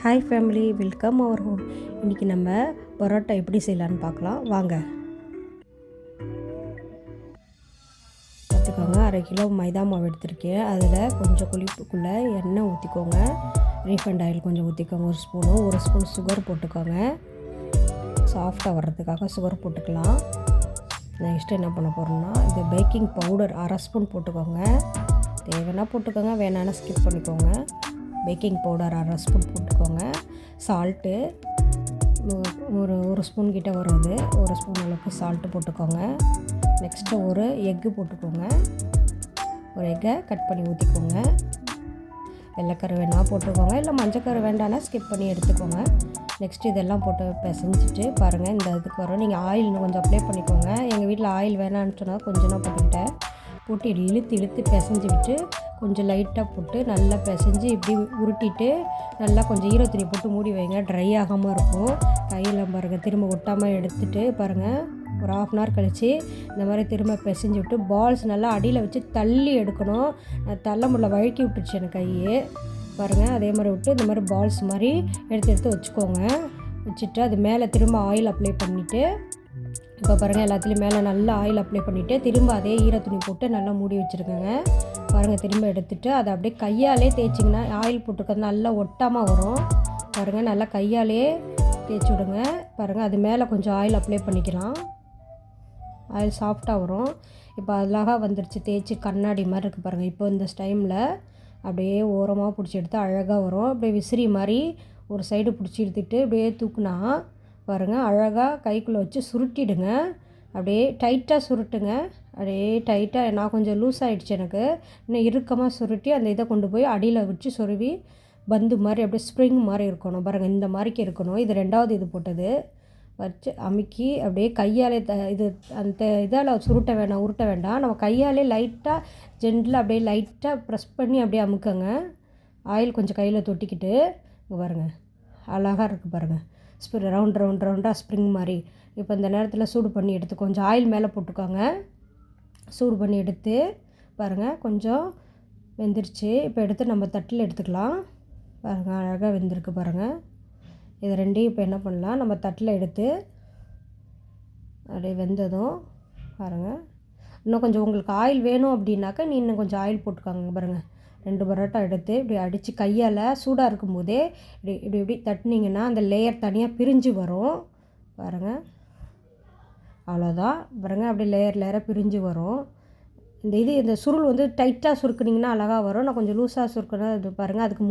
Hi family, welcome அவர் home. இன்றைக்கி நம்ம பரோட்டா எப்படி செய்யலான்னு பார்க்கலாம் வாங்க. பார்த்துக்கோங்க, 1/2 கிலோ மைதா மாவு எடுத்திருக்கேன். அதில் கொஞ்சம் குழிப்புக்குள்ளே எண்ணெய் ஊற்றிக்கோங்க. ரீஃபைண்ட் ஆயில் கொஞ்சம் ஊற்றிக்கோங்க, 1 ஸ்பூனு. 1 ஸ்பூன் சுகர் போட்டுக்கோங்க. சாஃப்டாக வர்றதுக்காக சுகர் போட்டுக்கலாம். நெக்ஸ்ட்டு என்ன பண்ண போகிறோம்னா, இந்த பேக்கிங் பவுடர் 1/2 ஸ்பூன் போட்டுக்கோங்க. தேவைன்னா போட்டுக்கோங்க, வேணான்னா ஸ்கிப் பண்ணிக்கோங்க. பேக்கிங் பவுடர் 1/2 ஸ்பூன் போட்டுக்கோங்க. சால்ட்டு ஒரு ஸ்பூன் கிட்டே வரும், அது 1 ஸ்பூன் அளவுக்கு சால்ட்டு போட்டுக்கோங்க. நெக்ஸ்ட்டு ஒரு எக்கு போட்டுக்கோங்க. ஒரு எக்கை கட் பண்ணி ஊற்றிக்கோங்க. வெள்ளைக்கரு வேணால் போட்டுக்கோங்க, இல்லை மஞ்சக்கரு வேண்டான்னா ஸ்கிப் பண்ணி எடுத்துக்கோங்க. நெக்ஸ்ட்டு இதெல்லாம் போட்டு பிசைஞ்சிட்டு பாருங்கள், இந்த இதுக்கு வரும். நீங்கள் ஆயில் இன்னும் கொஞ்சம் அப்ளை பண்ணிக்கோங்க. எங்கள் வீட்டில் ஆயில் வேணான்னு சொன்னால் கொஞ்சம் நான் போட்டுக்கிட்டேன். போட்டு இழுத்து பிசைஞ்சு விட்டு கொஞ்சம் லைட்டாக போட்டு நல்லா பிசைஞ்சு இப்படி உருட்டிட்டு நல்லா கொஞ்சம் ஈரத்துணி போட்டு மூடி வைங்க, ட்ரை ஆகாமல் இருக்கும். கையில் பாருங்கள், திரும்ப ஒட்டாமல் எடுத்துகிட்டு பாருங்கள், ஒரு 1/2 hour கழித்து இந்த மாதிரி திரும்ப பிசைஞ்சு விட்டு பால்ஸ் நல்லா அடியில் வச்சு தள்ளி எடுக்கணும். நான் தள்ள முடியல, வழுக்கி விட்டுருச்சு எனக்கு கையே. பாருங்கள், அதே மாதிரி விட்டு இந்த மாதிரி பால்ஸ் மாதிரி எடுத்து வச்சுக்கோங்க. வச்சுட்டு அது மேலே திரும்ப ஆயில் அப்ளை பண்ணிவிட்டு இப்போ பாருங்கள், எல்லாத்துலேயும் மேலே நல்லா ஆயில் அப்ளை பண்ணிவிட்டு திரும்ப அதே ஈரத்துணி போட்டு நல்லா மூடி வச்சுருக்கேங்க. பாருங்கள், திரும்ப எடுத்துகிட்டு அதை அப்படியே கையாலே தேய்ச்சிங்கன்னா ஆயில் போட்டுக்கிறது நல்லா ஒட்டாமல் வரும். பாருங்கள், நல்லா கையாலே தேய்ச்சி விடுங்க. பாருங்கள், அது மேலே கொஞ்சம் ஆயில் அப்ளை பண்ணிக்கலாம், ஆயில் சாஃப்டாக வரும். இப்போ அழகாக வந்துருச்சு, தேய்ச்சி கண்ணாடி மாதிரி இருக்குது பாருங்கள். இப்போ இந்த டைமில் அப்படியே ஓரமாக பிடிச்சி எடுத்து அழகாக வரும். அப்படியே விசிறி மாதிரி ஒரு சைடு பிடிச்சி எடுத்துகிட்டு அப்படியே தூக்குனா பாருங்கள், அழகாக கைக்குள்ளே வச்சு சுருட்டிடுங்க. அப்படியே டைட்டாக சுருட்டுங்க. அப்படியே டைட்டாக, நான் கொஞ்சம் லூஸ் ஆகிடுச்சு எனக்கு, இன்னும் இறுக்கமாக சுருட்டி அந்த இதை கொண்டு போய் அடியில் வச்சு சொருவி பந்து மாதிரி அப்படியே ஸ்ப்ரிங் மாதிரி இருக்கணும். பாருங்கள், இந்த மாதிரிக்கு இருக்கணும். இது 2வது இது போட்டது வச்சு அமுக்கி அப்படியே கையாலே இது அந்த இதால் உருட்ட வேண்டாம். நம்ம கையாலே லைட்டாக ஜென்டில் அப்படியே லைட்டாக ப்ரெஸ் பண்ணி அப்படியே அமுக்கங்க. ஆயில் கொஞ்சம் கையில் தொட்டிக்கிட்டு இங்கே பாருங்கள், அழகாக இருக்குது பாருங்கள். ரவுண்டாக ஸ்ப்ரிங் மாதிரி. இப்போ இந்த நேரத்தில் சூடு பண்ணி எடுத்து கொஞ்சம் ஆயில் மேலே போட்டுக்கோங்க. சூடு பண்ணி எடுத்து பாருங்கள், கொஞ்சம் வெந்துருச்சு. இப்போ எடுத்து நம்ம தட்டில் எடுத்துக்கலாம். பாருங்கள், அழகாக வெந்திருக்கு பாருங்கள். இது 2ஐயும் இப்போ என்ன பண்ணலாம், நம்ம தட்டில் எடுத்து அப்படியே வெந்ததும் பாருங்கள், இன்னும் கொஞ்சம் உங்களுக்கு ஆயில் வேணும் அப்படின்னாக்கா நீ இன்னும் கொஞ்சம் ஆயில் போட்டுக்கோங்க. பாருங்கள், 2 பரோட்டா எடுத்து இப்படி அடித்து கையால் சூடாக இருக்கும்போதே இப்படி தட்டினீங்கன்னா அந்த லேயர் தனியாக பிரிஞ்சு வரும். பாருங்கள், அவ்வளோதான். பாருங்கள், அப்படி லேயராக பிரிஞ்சு வரும். இந்த சுருள் வந்து டைட்டாக சுருக்குனிங்கன்னா அழகாக வரும். நான் கொஞ்சம் லூஸாக சுருக்குனா இது பாருங்கள், அதுக்கு